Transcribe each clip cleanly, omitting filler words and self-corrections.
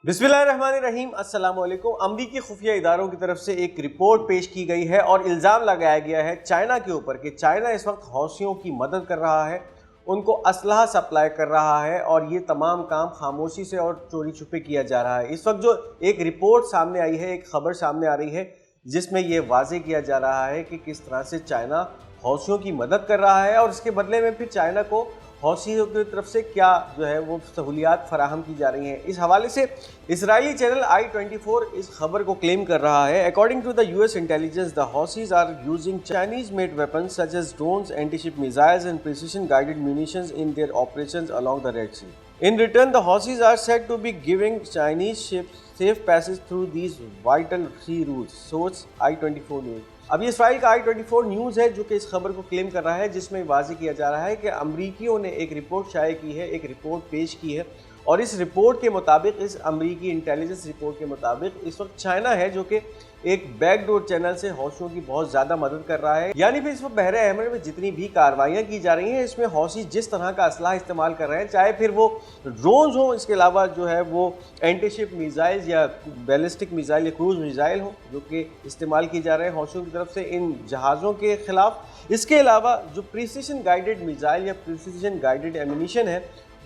बिस्मिल्लाहिर्रहमानिर्रहीम, अस्सलाम वालेकुम। अमरीकी खुफिया इदारों की तरफ से एक रिपोर्ट पेश की गई है और इल्ज़ाम लगाया गया है चाइना के ऊपर कि चाइना इस वक्त हौसियों की मदद कर रहा है, उनको असलहा सप्लाई कर रहा है और ये तमाम काम खामोशी से और चोरी छुपे किया जा रहा है। इस वक्त जो एक रिपोर्ट सामने आई है, एक खबर सामने आ रही है जिसमें ये वाज़ेह किया जा रहा है कि किस तरह से चाइना हौसियों की मदद कर रहा है और इसके बदले में फिर चाइना को हौसियों की तरफ से क्या जो है वो सहूलियात फराहम की जा रही हैं। इस हवाले से इसराइली चैनल I-24 इस खबर को क्लेम कर रहा है। According to the US intelligence, the Houthis are using Chinese made weapons such as drones, anti-ship missiles and precision guided munitions in their operations along the Red Sea. In return, the Houthis are said to be giving Chinese ships safe passage through these vital sea routes, source I-24 News। अब ये Israel का I-24 news है जो कि इस खबर को claim कर रहा है, जिसमें वाज़ेह किया जा रहा है कि अमरीकियों ने एक रिपोर्ट शाये की है, एक रिपोर्ट पेश की है और इस रिपोर्ट के मुताबिक, इस अमरीकी इंटेलिजेंस रिपोर्ट के मुताबिक इस वक्त चाइना है जो कि एक बैकडोर चैनल से हौसियों की बहुत ज़्यादा मदद कर रहा है। यानी फिर इस वक्त बहरे अहमर में जितनी भी कार्रवाइयाँ की जा रही हैं, इसमें हौसी जिस तरह का असलाह इस्तेमाल कर रहे हैं, चाहे फिर वो ड्रोन्स हो, इसके अलावा जो है वो एंटी-शिप मिसाइल्स या बैलिस्टिक मिसाइल या क्रूज मिसाइल हो जो कि इस्तेमाल किए जा रहे हैं हौसियों की तरफ से इन जहाज़ों के ख़िलाफ़। इसके अलावा जो प्रिसिशन गाइडेड मिसाइल या प्रिसिशन गाइडेड एम्यूनिशन है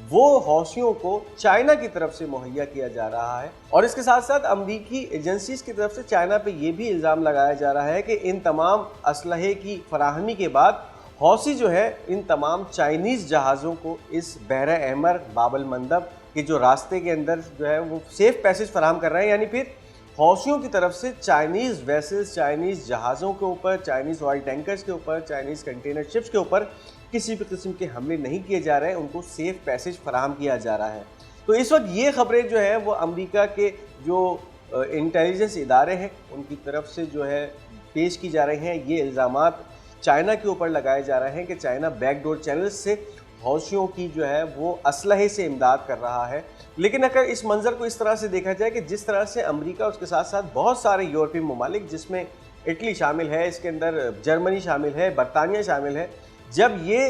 वो हौसियों को चाइना की तरफ से मुहैया किया जा रहा है। और इसके साथ साथ अमरीकी एजेंसीज की तरफ से चाइना पे ये भी इल्ज़ाम लगाया जा रहा है कि इन तमाम असलहे की फराहमी के बाद हौसी जो है इन तमाम चाइनीज़ जहाज़ों को इस बहर अहमर बाबल मंदब के जो रास्ते के अंदर जो है वो सेफ पैसेज फराहम कर रहे हैं। यानी फिर हौसियों की तरफ से चाइनीज़ वेसल्स, चाइनीज़ जहाज़ों के ऊपर, चाइनीज़ ऑयल टैंकर्स के ऊपर, चाइनीज़ कंटेनर शिप्स के ऊपर किसी भी किस्म के हमले नहीं किए जा रहे हैं, उनको सेफ पैसेज फराहम किया जा रहा है। तो इस वक्त ये खबरें जो है वो अमेरिका के जो इंटेलिजेंस इदारे हैं उनकी तरफ से जो है पेश की जा रही हैं। ये इल्ज़ामात चाइना के ऊपर लगाए जा रहे हैं कि चाइना बैकडोर चैनल्स से हौसियों की जो है वो असलहे से इमदाद कर रहा है। लेकिन अगर इस मंज़र को इस तरह से देखा जाए कि जिस तरह से अमेरिका, उसके साथ साथ बहुत सारे यूरोपीय ममालिक जिसमें इटली शामिल है, इसके अंदर जर्मनी शामिल है, बरतानिया शामिल है, जब ये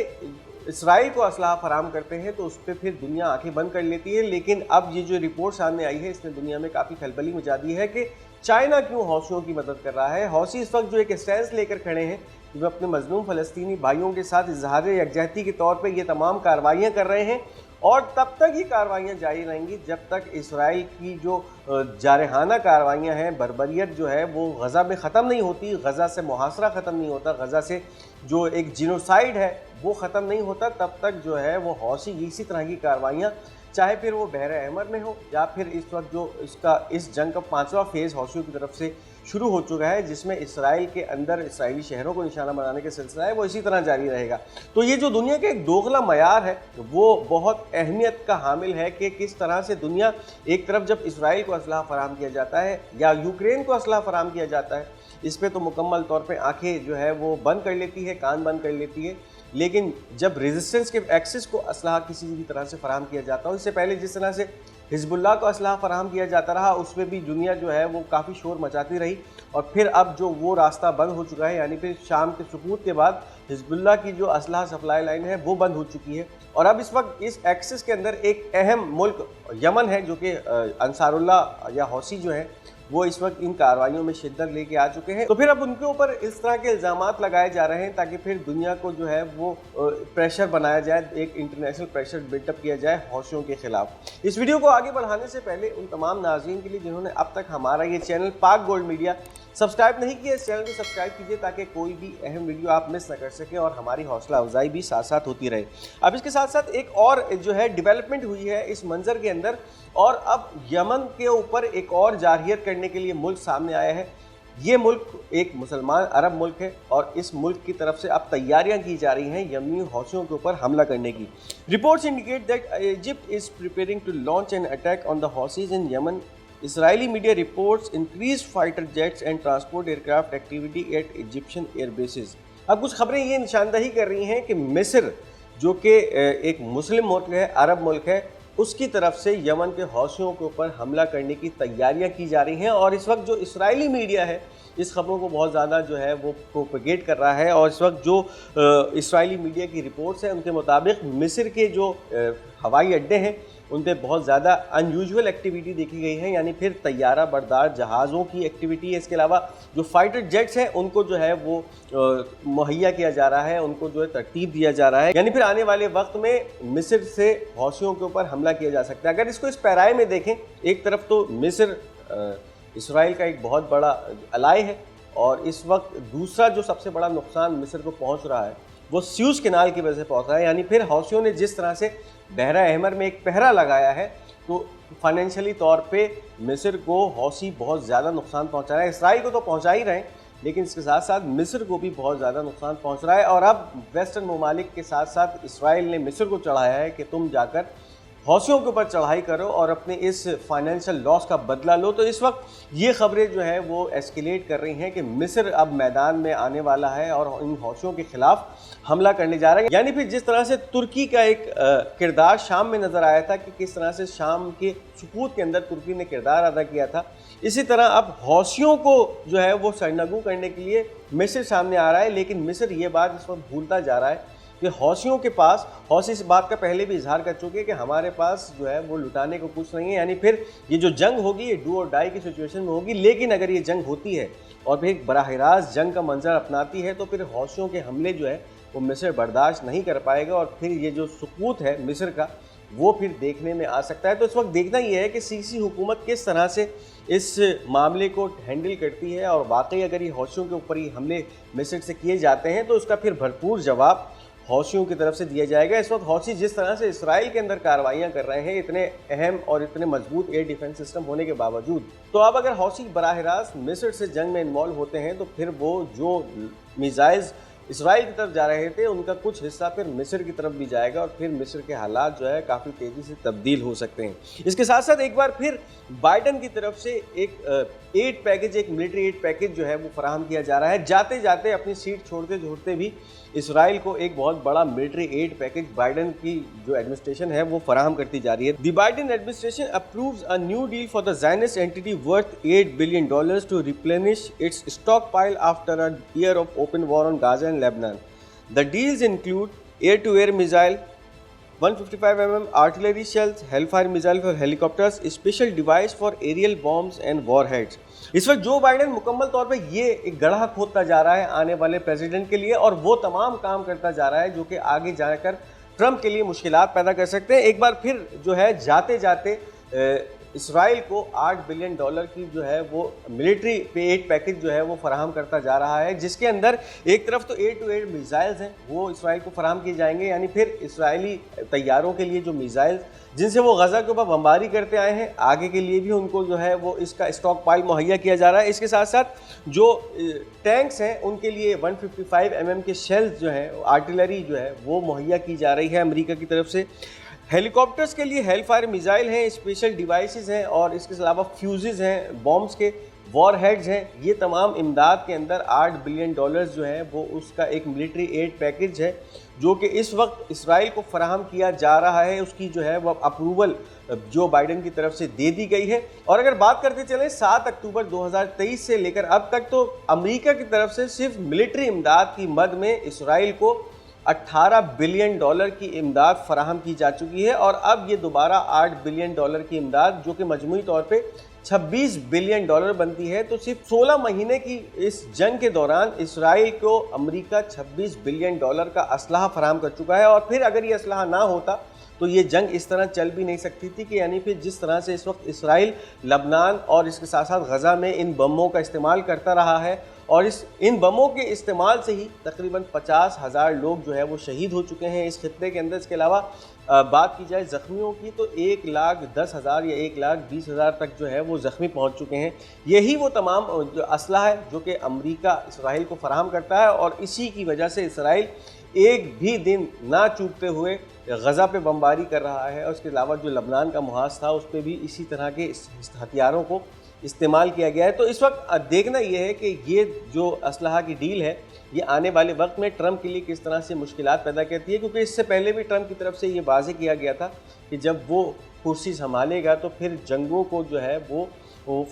इसराइल को असलहा फराहम करते हैं तो उस पर फिर दुनिया आंखें बंद कर लेती है। लेकिन अब ये जो रिपोर्ट सामने आई है इसने दुनिया में काफ़ी खलबली मचा दी है कि चाइना क्यों हौसियों की मदद कर रहा है। हौसी इस वक्त जो एक स्टैंस लेकर खड़े हैं कि वो अपने मजलूम फ़लस्तीनी भाइयों के साथ इजहार यकजहती के तौर पर ये तमाम कार्रवाइयाँ कर रहे हैं और तब तक ये कार्रवाइयाँ जारी रहेंगी जब तक इसराइल की जो जारहाना कार्रवाइयाँ हैं, बर्बरियत जो है वो गज़ा में ख़त्म नहीं होती, गज़ा से मुहासरा ख़त्म नहीं होता, गज़ा से जो एक जिनोसाइड है वो ख़त्म नहीं होता, तब तक जो है वो हौसी इसी तरह की कार्रवाइयाँ, चाहे फिर वो बहर अहमर में हो या फिर इस वक्त जो इस जंग का 5वां फेज़ हौसियों की तरफ से शुरू हो चुका है जिसमें इसराइल के अंदर इसराइली शहरों को निशाना बनाने का सिलसिला है, वो इसी तरह जारी रहेगा। तो ये जो दुनिया का एक दोगला मयार है वो बहुत अहमियत का हामिल है कि किस तरह से दुनिया एक तरफ जब इसराइल को असलहा फराहम किया जाता है या यूक्रेन को असलहा फराहम किया जाता है, इस पर तो मुकम्मल तौर पर आँखें जो है वो बंद कर लेती है, कान बंद कर लेती है। लेकिन जब रेजिस्टेंस के एक्सेस को असलहा किसी भी तरह से फराहम किया जाता हो, इससे पहले जिस तरह से हिजबुल्लाह को असलहा फराहम किया जाता रहा, उसमें भी दुनिया जो है वो काफ़ी शोर मचाती रही और फिर अब जो वो रास्ता बंद हो चुका है, यानी फिर शाम के सुकूत के बाद हिजबुल्लाह की जो असलहा सप्लाई लाइन है वो बंद हो चुकी है। और अब इस वक्त इस एक्सेस के अंदर एक अहम मुल्क यमन है जो कि अंसारुल्लाह या हौसी जो है वो इस वक्त इन कार्रवाइयों में शिद्दत लेके आ चुके हैं। तो फिर अब उनके ऊपर इस तरह के इल्ज़ामात लगाए जा रहे हैं ताकि फिर दुनिया को जो है वो प्रेशर बनाया जाए, एक इंटरनेशनल प्रेशर बिल्टअप किया जाए हौसियों के खिलाफ। इस वीडियो को आगे बढ़ाने से पहले उन तमाम नाज़रीन के लिए जिन्होंने अब तक हमारा ये चैनल पाक गोल्ड मीडिया सब्सक्राइब नहीं किया, इस चैनल को सब्सक्राइब कीजिए ताकि कोई भी अहम वीडियो आप मिस न कर सकें और हमारी हौसला अफजाई भी साथ साथ होती रहे। अब इसके साथ साथ एक और जो है डेवलपमेंट हुई है इस मंजर के अंदर और अब यमन के ऊपर एक और जारहियत करने के लिए मुल्क सामने आया है। ये मुल्क एक मुसलमान अरब मुल्क है और इस मुल्क की तरफ से अब तैयारियां की जा रही हैं यमनी हौसियों के ऊपर हमला करने की। Reports indicate that Egypt is preparing to launch an attack on the Houthis in Yemen. Israeli media reports increased fighter jets and transport aircraft activity at Egyptian air bases। अब कुछ खबरें ये निशानदही कर रही हैं कि मिस्र जो कि एक मुस्लिम मुल्क है, अरब मुल्क है, उसकी तरफ से यमन के हौसियों के ऊपर हमला करने की तैयारियां की जा रही हैं। और इस वक्त जो इसराइली मीडिया है इस खबरों को बहुत ज़्यादा जो है वो प्रोपेगेट कर रहा है। और इस वक्त जो इसराइली मीडिया की रिपोर्ट्स हैं उनके मुताबिक मिस्र के जो हवाई अड्डे हैं उन पे बहुत ज़्यादा अनयूजुअल एक्टिविटी देखी गई है, यानी फिर तैयारा बरदार जहाज़ों की एक्टिविटी है। इसके अलावा जो फाइटर जेट्स हैं उनको जो है वो मुहैया किया जा रहा है, उनको जो है तरतीब दिया जा रहा है, यानी फिर आने वाले वक्त में मिस्र से हौसियों के ऊपर हमला किया जा सकता है। अगर इसको इस पैराए में देखें, एक तरफ तो मिस्र इसराइल का एक बहुत बड़ा अलाय है, और इस वक्त दूसरा जो सबसे बड़ा नुकसान मिस्र को पहुंच रहा है वो स्यूज़ कैनाल की वजह से पहुंच रहा है। यानी फिर हौसियों ने जिस तरह से बहरा अहमर में एक पहरा लगाया है, तो फाइनेंशियली तौर पे मिस्र को हौसी बहुत ज़्यादा नुकसान पहुंचा रहा है। इसराइल को तो पहुंचा ही रहे हैं, लेकिन इसके साथ साथ मिस्र को भी बहुत ज़्यादा नुकसान पहुंच रहा है। और अब वेस्टर्न ममालिक के साथ साथ इसराइल ने मिस्र को चढ़ाया है कि तुम जाकर हौसियों के ऊपर चढ़ाई करो और अपने इस फाइनेंशियल लॉस का बदला लो। तो इस वक्त ये खबरें जो है वो एस्केलेट कर रही हैं कि मिस्र अब मैदान में आने वाला है और इन हौसियों के खिलाफ हमला करने जा रहा है। यानी फिर जिस तरह से तुर्की का एक किरदार शाम में नज़र आया था कि किस तरह से शाम के सुकूत के अंदर तुर्की ने किरदार अदा किया था, इसी तरह अब हौसियों को जो है वो सरनगू करने के लिए मिस्र सामने आ रहा है। लेकिन मिस्र ये बात इस वक्त भूलता जा रहा है कि हौसियों के पास, हौसी इस बात का पहले भी इजहार कर चुके हैं कि हमारे पास जो है वो लुटाने को कुछ नहीं है। यानी फिर ये जो जंग होगी ये डू और डाई की सिचुएशन में होगी। लेकिन अगर ये जंग होती है और फिर बराह रास्त जंग का मंजर अपनाती है, तो फिर हौसियों के हमले जो है वो मिस्र बर्दाश्त नहीं कर पाएगा, और फिर ये जो सुकूत है मिस्र का वो फिर देखने में आ सकता है। तो इस वक्त देखना ये है कि सीसी हुकूमत किस तरह से इस मामले को हैंडल करती है, और वाकई अगर ये हौसियों के ऊपर ही हमले मिस्र से किए जाते हैं तो उसका फिर भरपूर जवाब हौसियों की तरफ से दिया जाएगा। इस वक्त हौसी जिस तरह से इसराइल के अंदर कार्रवाइयाँ कर रहे हैं, इतने अहम और इतने मजबूत एयर डिफेंस सिस्टम होने के बावजूद, तो अब अगर हौसी बराह रास्त मिस्र से जंग में इन्वॉल्व होते हैं तो फिर वो जो मिसाइल्स इसराइल की तरफ जा रहे थे उनका कुछ हिस्सा फिर मिस्र की तरफ भी जाएगा, और फिर मिस्र के हालात जो है काफ़ी तेज़ी से तब्दील हो सकते हैं। इसके साथ साथ एक बार फिर बाइडन की तरफ से एक एड पैकेज, एक मिलिट्री एड पैकेज जो है वो फराहम किया जा रहा है। जाते जाते अपनी सीट छोड़ते छोड़ते भी इसराइल को एक बहुत बड़ा मिलिट्री एड पैकेज बाइडन की जो एडमिनिस्ट्रेशन है वो फराहम करती जा रही है। The Biden administration approves a new deal for the Zionist entity worth $8 billion to replenish its stockpile after a year of open war on Gaza and Lebanon. The deals include air-to-air missile, 155 mm artillery shells, Hellfire missile for helicopters, special device for aerial bombs and warheads. इस वक्त जो Biden मुकम्मल तौर पे ये एक गड्ढा खोदता जा रहा है आने वाले प्रेसिडेंट के लिए, और वो तमाम काम करता जा रहा है जो कि आगे जाकर ट्रंप के लिए मुश्किलात पैदा कर सकते हैं। एक बार फिर जो है जाते जाते इसराइल को $8 बिलियन की जो है वो मिलिट्री एड पैकेज जो है वो फराहम करता जा रहा है, जिसके अंदर एक तरफ तो एयर टू एयर मिसाइल्स हैं वो इसराइल को फराहम किए जाएंगे। यानी फिर इसराइली तैयारों के लिए जो मिसाइल्स जिनसे वो गज़ा के ऊपर बमबारी करते आए हैं, आगे के लिए भी उनको जो है वो इसका स्टॉक पाइल मुहैया किया जा रहा है। इसके साथ साथ जो टैंक्स हैं उनके लिए 155 mm के शेल्स जो हैं, आर्टिलरी जो है वो मुहैया की जा रही है अमेरिका की तरफ से। हेलीकॉप्टर्स के लिए हेलफायर मिसाइल हैं, स्पेशल डिवाइसेस हैं, और इसके अलावा फ्यूजेस हैं, बॉम्ब्स के वॉर हेड्स हैं। ये तमाम इमदाद के अंदर $8 बिलियन जो है वो उसका एक मिलिट्री एड पैकेज है जो कि इस वक्त इसराइल को फराहम किया जा रहा है। उसकी जो है वो अप्रूवल जो बाइडन की तरफ से दे दी गई है। और अगर बात करते चलें 7 अक्टूबर 2023 से लेकर अब तक, तो अमेरिका की तरफ से सिर्फ मिलिट्री इमदाद की मद में इसराइल को $18 बिलियन की इमदाद फराहम की जा चुकी है, और अब ये दोबारा $8 बिलियन की इमदाद जो कि मजमूई तौर पे $26 बिलियन बनती है। तो सिर्फ 16 महीने की इस जंग के दौरान इसराइल को अमेरिका $26 बिलियन का असलहा फराहम कर चुका है। और फिर अगर ये असलहा ना होता तो ये जंग इस तरह चल भी नहीं सकती थी कि यानी फिर जिस तरह से इस वक्त इसराइल लबनान और इसके साथ साथ गज़ा में इन बमों का इस्तेमाल करता रहा है, और इन बमों के इस्तेमाल से ही तकरीबन 50,000 लोग जो है वो शहीद हो चुके हैं इस खित्ते के अंदर। इसके अलावा बात की जाए ज़ख्मियों की तो 1,10,000 या 1,20,000 तक जो है वो ज़ख्मी पहुंच चुके हैं। यही वो तमाम जो असलहा है जो कि अमेरिका इसराइल को फराहम करता है, और इसी की वजह से इसराइल एक भी दिन ना चूकते हुए गज़ा पे बमबारी कर रहा है। और उसके अलावा जो लबनान का मुहाज था उस पर भी इसी तरह के हथियारों को इस्तेमाल किया गया है। तो इस वक्त देखना यह है कि ये जो असलहा की डील है ये आने वाले वक्त में ट्रंप के लिए किस तरह से मुश्किलात पैदा करती है, क्योंकि इससे पहले भी ट्रंप की तरफ से ये वाज़ेह किया गया था कि जब वो कुर्सी संभालेगा तो फिर जंगों को जो है वो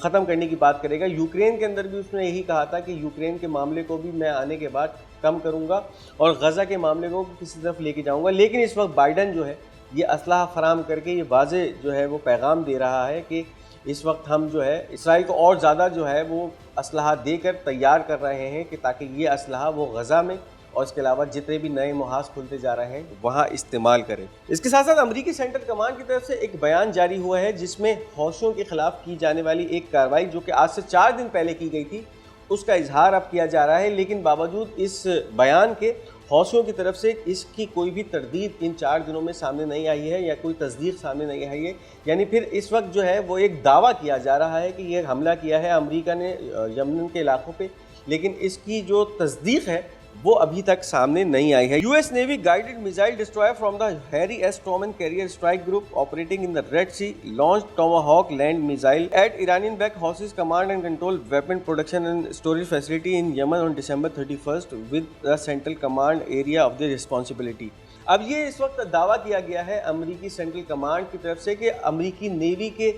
ख़त्म करने की बात करेगा। यूक्रेन के अंदर भी उसने यही कहा था कि यूक्रेन के मामले को भी मैं आने के बाद कम करूंगा और गज़ा के मामले को किसी तरफ लेके जाऊंगा। लेकिन इस वक्त बाइडन जो है یہ اسلحہ فراہم کر کے یہ واضح جو ہے وہ پیغام دے رہا ہے کہ اس وقت ہم جو ہے اسرائیل کو اور زیادہ جو ہے وہ اسلحہ دے کر تیار کر رہے ہیں کہ تاکہ یہ اسلحہ وہ غزہ میں اور اس کے علاوہ جتنے بھی نئے محاذ کھلتے جا رہے ہیں وہاں استعمال کریں۔ اس کے ساتھ ساتھ امریکی سینٹرل کمانڈ کی طرف سے ایک بیان جاری ہوا ہے جس میں حوثیوں کے خلاف کی جانے والی ایک کارروائی جو کہ آج سے 4 دن پہلے کی گئی تھی اس کا اظہار اب کیا جا رہا ہے، لیکن باوجود اس بیان کے حوثیوں کی طرف سے اس کی کوئی بھی تردید ان 4 دنوں میں سامنے نہیں آئی ہے یا کوئی تصدیق سامنے نہیں آئی ہے۔ یعنی پھر اس وقت جو ہے وہ ایک دعویٰ کیا جا رہا ہے کہ یہ حملہ کیا ہے امریکہ نے یمن کے علاقوں پہ، لیکن اس کی جو تصدیق ہے وہ ابھی تک سامنے نہیں آئی ہے۔ US Navy guided missile destroyer from the Harry S. Truman carrier strike group operating in the Red Sea launched Tomahawk land missile at Iranian-backed Houthis command and control weapon production and storage facility in Yemen on December 31st with the central command area of the responsibility۔ اب یہ اس وقت دعویٰ کیا گیا ہے امریکی central command کی طرف سے کہ امریکی نیوی کے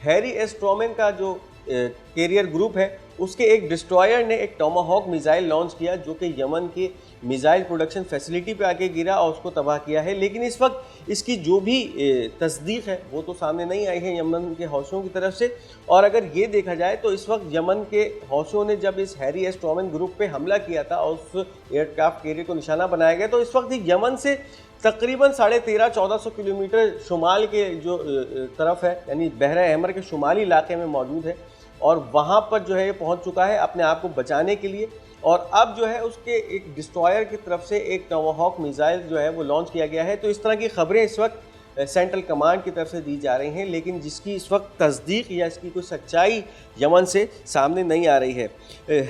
ہیری ایس ٹرومن کا جو کیریئر گروپ ہے اس کے ایک ڈسٹرائر نے ایک ٹوماہاک میزائل لانچ کیا جو کہ یمن کے میزائل پروڈکشن فیسلٹی پہ آ کے گرا اور اس کو تباہ کیا ہے، لیکن اس وقت اس کی جو بھی تصدیق ہے وہ تو سامنے نہیں آئی ہے یمن کے حوثیوں کی طرف سے۔ اور اگر یہ دیکھا جائے تو اس وقت یمن کے حوثیوں نے جب اس ہیری ایس ٹرومن گروپ پہ حملہ کیا تھا اور اس ایئر کرافٹ کیریئر کو نشانہ بنایا گیا تو اس وقت یمن سے تقریباً 1350-1400 کلومیٹر شمال کے جو طرف ہے، یعنی بحر احمر کے شمالی علاقے میں موجود ہے اور وہاں پر جو ہے یہ پہنچ چکا ہے اپنے آپ کو بچانے کے لیے، اور اب جو ہے اس کے ایک ڈسٹرائر کی طرف سے ایک ٹوماہاک میزائل جو ہے وہ لانچ کیا گیا ہے۔ تو اس طرح کی خبریں اس وقت سینٹرل کمانڈ کی طرف سے دی جا رہی ہیں، لیکن جس کی اس وقت تصدیق یا اس کی کوئی سچائی یمن سے سامنے نہیں آ رہی ہے۔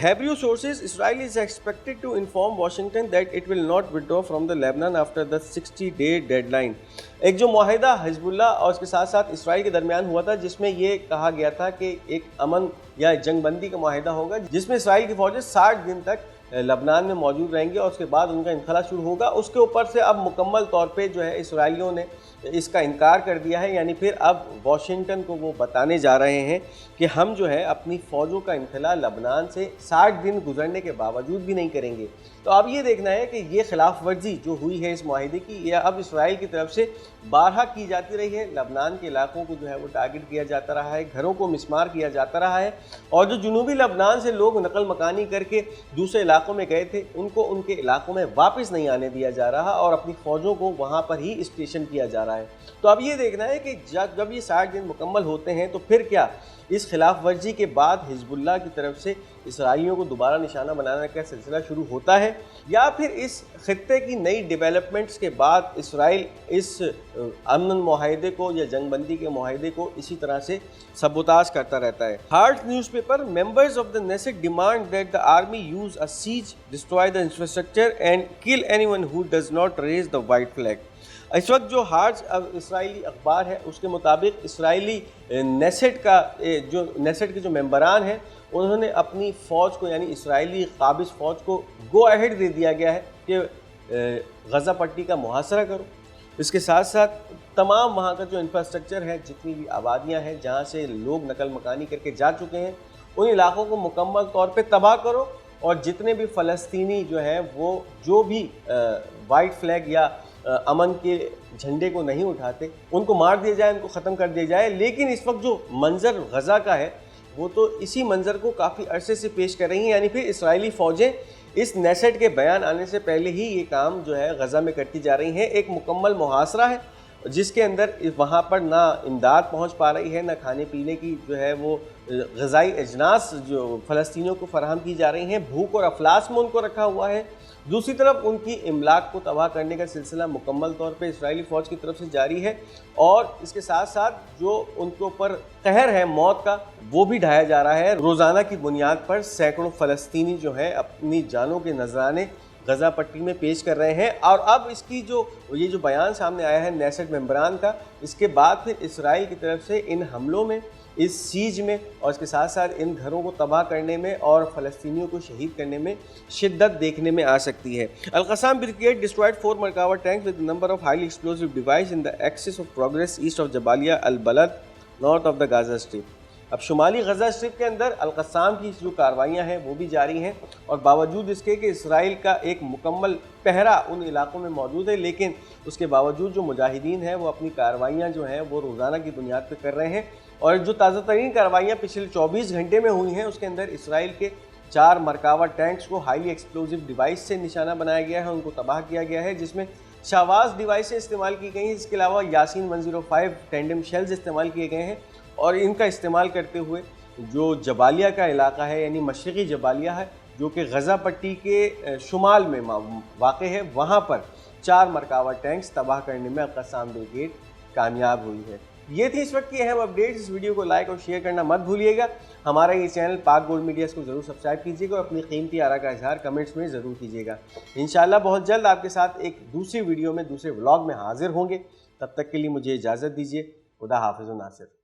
Hebrew sources Israel is expected to inform Washington that it will not withdraw from the Lebanon after the 60-day deadline۔ ایک جو معاہدہ حزب اللہ اور اس کے ساتھ ساتھ اسرائیل کے درمیان ہوا تھا جس میں یہ کہا گیا تھا کہ ایک امن یا جنگ بندی کا معاہدہ ہوگا جس میں اسرائیل کی فوجیں 60 دن تک لبنان میں موجود رہیں گے اور اس کے بعد ان کا انخلا شروع ہوگا، اس کے اوپر سے اب مکمل طور پہ جو ہے اسرائیلیوں نے اس کا انکار کر دیا ہے، یعنی پھر اب واشنگٹن کو وہ بتانے جا رہے ہیں کہ ہم جو ہے اپنی فوجوں کا انخلا لبنان سے 60 دن گزرنے کے باوجود بھی نہیں کریں گے۔ تو اب یہ دیکھنا ہے کہ یہ خلاف ورزی جو ہوئی ہے اس معاہدے کی یا اب اسرائیل کی طرف سے بارہا کی جاتی رہی ہے، لبنان کے علاقوں کو جو ہے وہ ٹارگٹ کیا جاتا رہا ہے، گھروں کو مسمار کیا جاتا رہا ہے، اور جو جنوبی لبنان سے لوگ نقل مکانی کر کے دوسرے علاقوں میں گئے تھے ان کو ان کے علاقوں میں واپس نہیں آنے دیا جا رہا اور اپنی فوجوں کو وہاں پر ہی اسٹیشن کیا جا رہا ہے۔ تو اب یہ دیکھنا ہے کہ جب یہ 60 دن مکمل ہوتے ہیں تو پھر کیا اس خلاف ورزی کے بعد حزب اللہ کی طرف سے اسرائیلیوں کو دوبارہ نشانہ بنانے کا سلسلہ شروع ہوتا ہے، یا پھر اس خطے کی نئی ڈیولپمنٹس کے بعد اسرائیل اس امن معاہدے کو یا جنگ بندی کے معاہدے کو اسی طرح سے سبوتاژ کرتا رہتا ہے۔ Haaretz newspaper members of the Knesset demand that the army use a siege destroy the infrastructure and kill anyone who does not raise the white flag. اس وقت جو ہارٹس اسرائیلی اخبار ہے اس کے مطابق اسرائیلی نیسٹ کے جو ممبران ہیں انہوں نے اپنی فوج کو یعنی اسرائیلی قابض فوج کو گو اہیڈ دے دیا گیا ہے کہ غزہ پٹی کا محاصرہ کرو، اس کے ساتھ ساتھ تمام وہاں کا جو انفراسٹرکچر ہے، جتنی بھی آبادیاں ہیں جہاں سے لوگ نقل مکانی کر کے جا چکے ہیں ان علاقوں کو مکمل طور پہ تباہ کرو، اور جتنے بھی فلسطینی جو ہیں وہ جو بھی وائٹ فلیگ یا امن کے جھنڈے کو نہیں اٹھاتے ان کو مار دیا جائے، ان کو ختم کر دیا جائے۔ لیکن اس وقت جو منظر غزہ کا ہے وہ تو اسی منظر کو کافی عرصے سے پیش کر رہی ہیں، یعنی پھر اسرائیلی فوجیں اس نیسٹ کے بیان آنے سے پہلے ہی یہ کام جو ہے غزہ میں کرتی جا رہی ہیں۔ ایک مکمل محاصرہ ہے جس کے اندر وہاں پر نہ امداد پہنچ پا رہی ہے، نہ کھانے پینے کی جو ہے وہ غذائی اجناس جو فلسطینیوں کو فراہم کی جا رہی ہیں، بھوک اور افلاس میں ان کو رکھا ہوا ہے۔ دوسری طرف ان کی املاک کو تباہ کرنے کا سلسلہ مکمل طور پہ اسرائیلی فوج کی طرف سے جاری ہے، اور اس کے ساتھ ساتھ جو ان کے اوپر قہر ہے موت کا وہ بھی ڈھایا جا رہا ہے۔ روزانہ کی بنیاد پر سینکڑوں فلسطینی جو ہیں اپنی جانوں کے نذرانے غزہ پٹی میں پیش کر رہے ہیں، اور اب اس کی یہ جو بیان سامنے آیا ہے نیسٹ ممبران کا، اس کے بعد پھر اسرائیل کی طرف سے ان حملوں میں، اس سیج میں اور اس کے ساتھ ساتھ ان گھروں کو تباہ کرنے میں اور فلسطینیوں کو شہید کرنے میں شدت دیکھنے میں آ سکتی ہے۔ Al-Qassam brigade destroyed 4 Merkava tanks with number of highly explosive device in the axis of progress east of Jabalia al-Balad north of the Gaza Strip. اب شمالی غزہ اسٹرپ کے اندر القسام کی جو کارروائیاں ہیں وہ بھی جاری ہیں، اور باوجود اس کے کہ اسرائیل کا ایک مکمل پہرا ان علاقوں میں موجود ہے، لیکن اس کے باوجود جو مجاہدین ہیں وہ اپنی کارروائیاں جو ہیں وہ روزانہ کی بنیاد پہ کر رہے ہیں۔ اور جو تازہ ترین کارروائیاں پچھلے 24 گھنٹے میں ہوئی ہیں اس کے اندر اسرائیل کے 4 مرکاوا ٹینکس کو ہائیلی ایکسپلوزو ڈیوائس سے نشانہ بنایا گیا ہے، ان کو تباہ کیا گیا ہے، جس میں شاواز ڈیوائسیں استعمال کی گئی ہیں، اس کے علاوہ یاسین 105 ٹینڈم شیلز استعمال کیے گئے ہیں، اور ان کا استعمال کرتے ہوئے جو جبالیہ کا علاقہ ہے، یعنی مشرقی جبالیہ ہے جو کہ غزہ پٹی کے شمال میں واقع ہے، وہاں پر 4 مرکاوا ٹینکس تباہ کرنے میں القسام بریگیڈ کامیاب ہوئی ہے۔ یہ تھی اس وقت کی اہم اپڈیٹس۔ اس ویڈیو کو لائک اور شیئر کرنا مت بھولیے گا۔ ہمارا یہ چینل پاک گولڈ میڈیا کو ضرور سبسکرائب کیجیے گا اور اپنی قیمتی آراء کا اظہار کمنٹس میں ضرور کیجیے گا۔ انشاءاللہ بہت جلد آپ کے ساتھ ایک دوسری ویڈیو میں دوسرے ولاگ میں حاضر ہوں گے۔ تب تک کے لیے مجھے اجازت دیجیے۔ خدا حافظ و ناصر۔